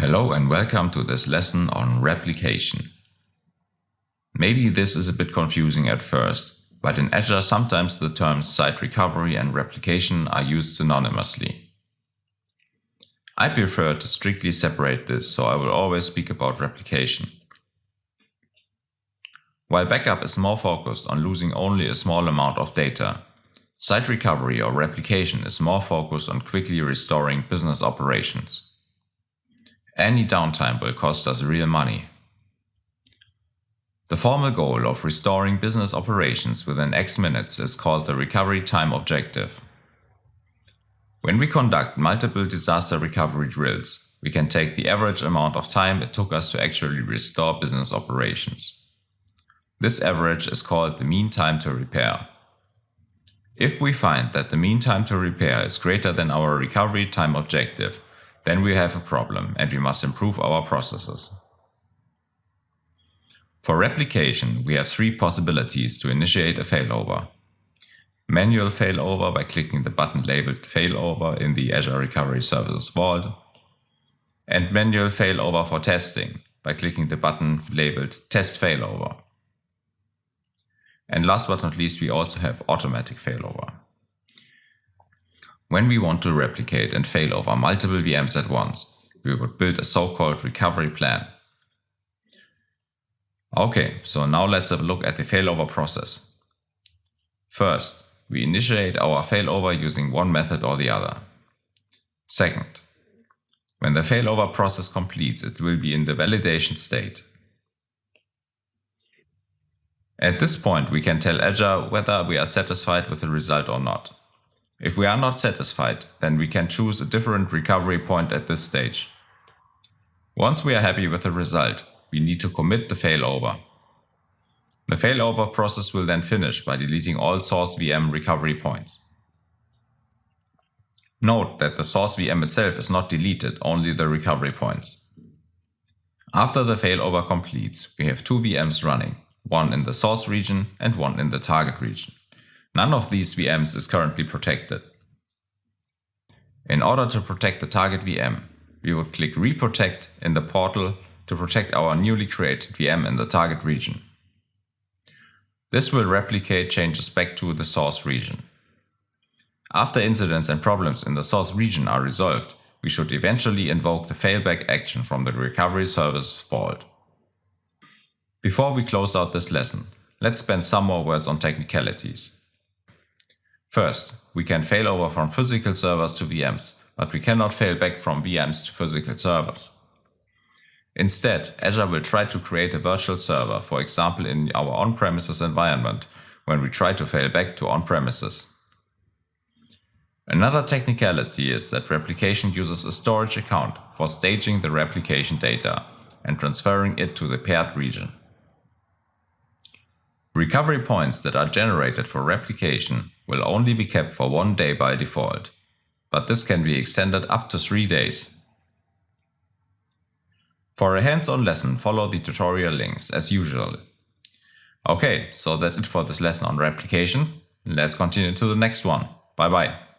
Hello and welcome to this lesson on replication. Maybe this is a bit confusing at first, but in Azure sometimes the terms site recovery and replication are used synonymously. I prefer to strictly separate this, so I will always speak about replication. While backup is more focused on losing only a small amount of data, site recovery or replication is more focused on quickly restoring business operations. Any downtime will cost us real money. The formal goal of restoring business operations within X minutes is called the recovery time objective. When we conduct multiple disaster recovery drills, we can take the average amount of time it took us to actually restore business operations. This average is called the mean time to repair. If we find that the mean time to repair is greater than our recovery time objective, then we have a problem and we must improve our processes. For replication, we have three possibilities to initiate a failover. Manual failover by clicking the button labeled Failover in the Azure Recovery Services vault, and manual failover for testing by clicking the button labeled Test Failover. And last but not least, we also have automatic failover. When we want to replicate and fail over multiple VMs at once, we would build a so-called recovery plan. Okay, so now let's have a look at the failover process. First, we initiate our failover using one method or the other. Second, when the failover process completes, it will be in the validation state. At this point, we can tell Azure whether we are satisfied with the result or not. If we are not satisfied, then we can choose a different recovery point at this stage. Once we are happy with the result, we need to commit the failover. The failover process will then finish by deleting all source VM recovery points. Note that the source VM itself is not deleted, only the recovery points. After the failover completes, we have two VMs running, one in the source region and one in the target region. None of these VMs is currently protected. In order to protect the target VM, we would click Reprotect in the portal to protect our newly created VM in the target region. This will replicate changes back to the source region. After incidents and problems in the source region are resolved, we should eventually invoke the failback action from the recovery service vault. Before we close out this lesson, let's spend some more words on technicalities. First, we can fail over from physical servers to VMs, but we cannot fail back from VMs to physical servers. Instead, Azure will try to create a virtual server, for example in our on-premises environment, when we try to fail back to on-premises. Another technicality is that replication uses a storage account for staging the replication data and transferring it to the paired region. Recovery points that are generated for replication will only be kept for 1 day by default, but this can be extended up to 3 days. For a hands-on lesson, follow the tutorial links as usual. Okay, so that's it for this lesson on replication. Let's continue to the next one. Bye bye.